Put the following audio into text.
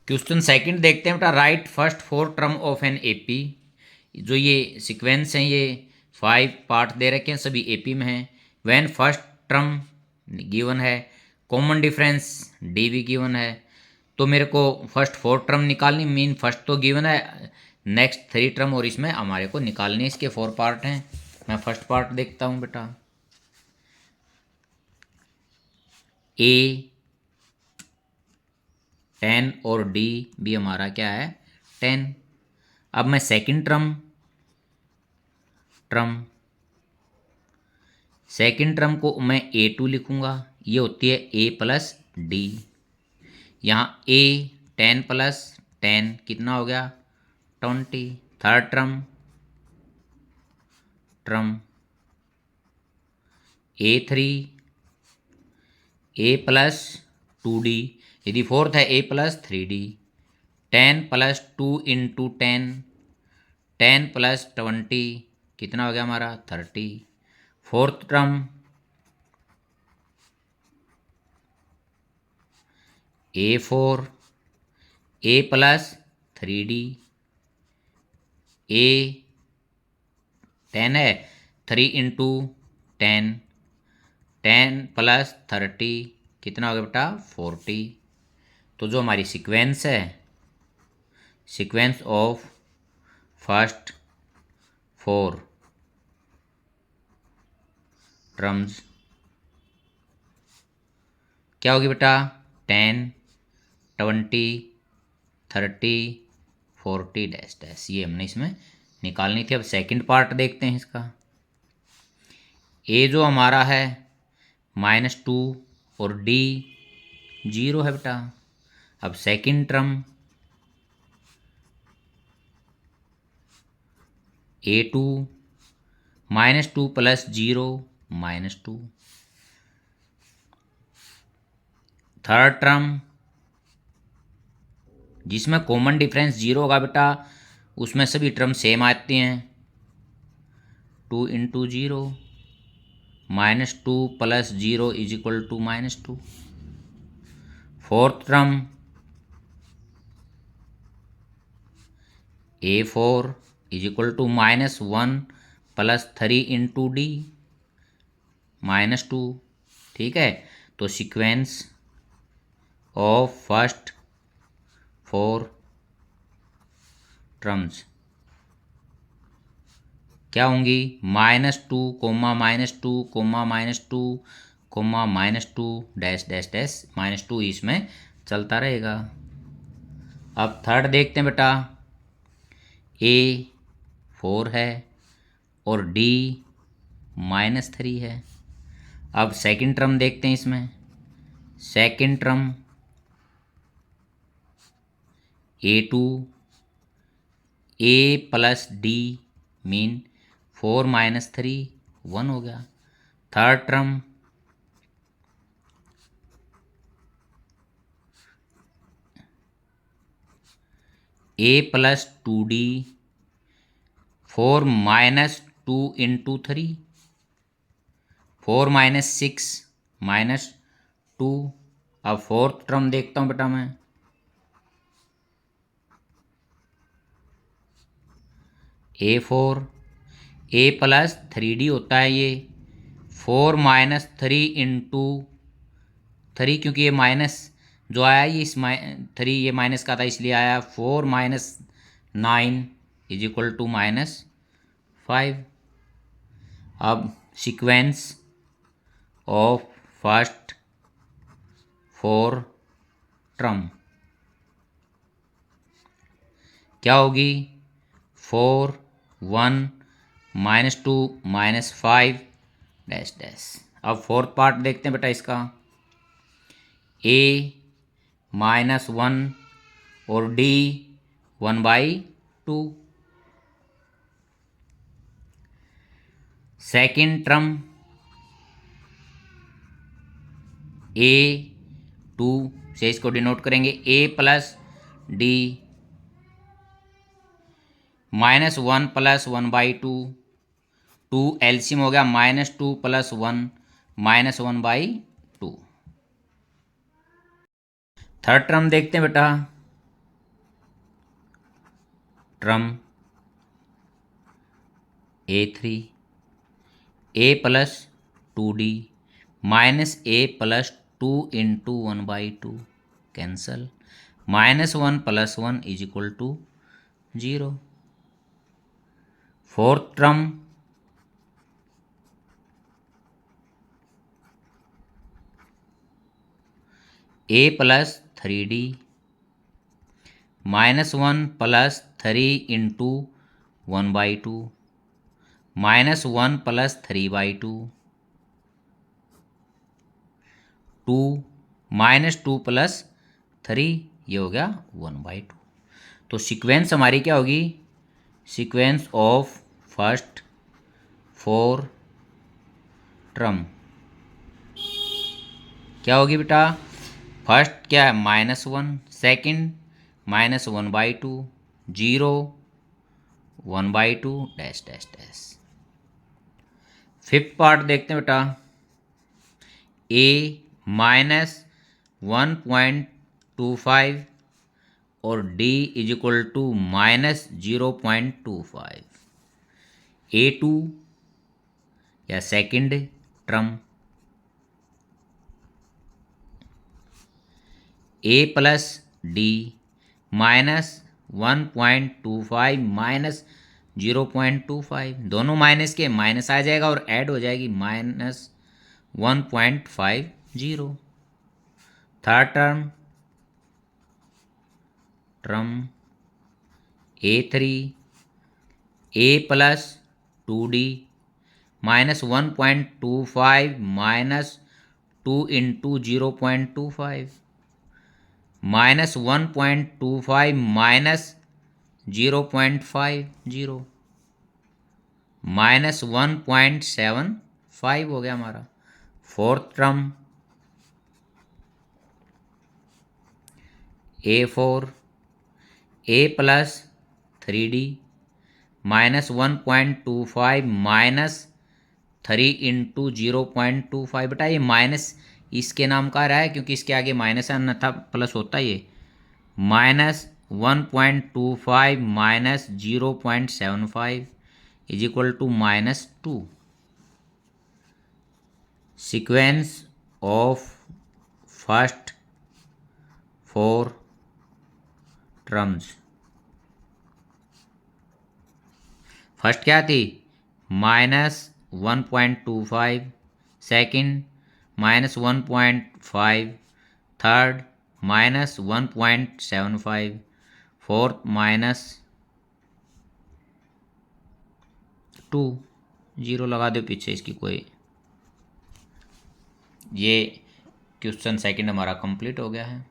Question second देखते हैं बेटा। Right first four term of an AP. जो ये सीक्वेंस हैं ये 5 पार्ट दे रखे हैं, सभी एपी में हैं। व्हेन फर्स्ट टर्म गिवन है, कॉमन डिफरेंस डी भी गिवन है, तो मेरे को फर्स्ट फोर टर्म निकालनी। मीन फर्स्ट तो गिवन है, नेक्स्ट 3 टर्म और इसमें हमारे को निकालने। इसके 4 पार्ट हैं। मैं फर्स्ट पार्ट देखता हूँ बेटा। ए 10 और डी भी हमारा क्या है 10। अब मैं सेकंड टर्म को मैं A2 लिखूंगा। ये होती है A प्लस डी। यहाँ A 10 प्लस 10 कितना हो गया 20। Third term A3 A plus 2D। यदि फोर्थ है A plus 3D। 10 plus 2 into 10 plus 20 कितना हो गया हमारा 30। Fourth term A4 A plus 3D। A 10 है, 3 इंटू 10 प्लस 30 कितना हो गया बेटा 40। तो जो हमारी सीक्वेंस है, सीक्वेंस ऑफ फर्स्ट 4 टर्म्स क्या होगी बेटा 10 20 30 40 डैश डैश। ये हमने इसमें निकालनी थी। अब सेकंड पार्ट देखते हैं इसका। ए जो हमारा है -2 और डी 0 है बेटा। अब second term A2 -2 plus 0 -2। Third term जिसमें कॉमन डिफरेंस 0 होगा बेटा, उसमें सभी टर्म सेम आती हैं। 2 into 0 -2 plus 0 is equal to -2। Fourth term A4 is equal to -1 plus 3 into D -2। ठीक है, तो सीक्वेंस ऑफ फर्स्ट 4 टर्म्स क्या होंगी -2 comma -2 comma -2 comma -2 dash dash dash -2 इसमें चलता रहेगा। अब थर्ड देखते हैं बेटा। A4 है और D -3 है। अब सेकंड टर्म देखते हैं इसमें। Second term A2 A plus D mean 4 -3 1 हो गया। Third term A plus 2D 4 -2 into 3 4 -6 -2। अब फोर्थ टर्म देखता हूँ बेटा मैं। A4 A प्लस 3D होता है ये 4 -3 इंटू 3, क्योंकि ये माइनस जो आया ये इस 3 ये माइनस का था इसलिए आया 4 -9 इज इक्वल टू -5। अब सीक्वेंस ऑफ फर्स्ट 4 टर्म क्या होगी 4 1 -2 -5 डैश डैश। अब फोर्थ पार्ट देखते हैं बेटा इसका। A -1 और D 1/2। सेकंड टर्म A2 से इसको डिनोट करेंगे A plus D -1 plus 1/2 2 LCM हो गया -2 प्लस 1 -1/2। थर्ड टर्म देखते हैं बेटा। Term A3 A plus 2D minus A plus 2 into 1/2 cancel, -1 + 1 = 0। Fourth term A plus 3D -1 + 3 into 1/2 -1 + 3/2 2 -2 + 3 ये हो गया 1/2। तो सीक्वेंस हमारी क्या होगी, सीक्वेंस ऑफ फर्स्ट 4 टर्म क्या होगी बेटा, फर्स्ट क्या है -1, second -1/2, 0 1/2 dash dash dash. Fifth part देखते हैं बेटा, A -1.25 और D = -0.25। A2 या second term A plus D -1.25 -0.25, दोनों माइनस के माइनस आ जाएगा और ऐड हो जाएगी -1.50। Third term A3 A plus 2D -1.25 -2 into 0.25 -1.25 -0.50 -1.75 हो गया हमारा। Fourth term A4 A plus 3D -1.25 -3 into 0.25। बेटा ये माइनस इसके नाम का रहा है क्योंकि इसके आगे माइनस है, अन्यथा प्लस होता ये। -1.25 -0.75 = -2। Sequence of first 4 terms, first क्या थी -1.25, सेकंड -1.5, थर्ड -1.75, फोर्थ -2। 0 लगा दो पीछे इसकी कोई। ये क्वेश्चन सेकंड हमारा कंप्लीट हो गया है।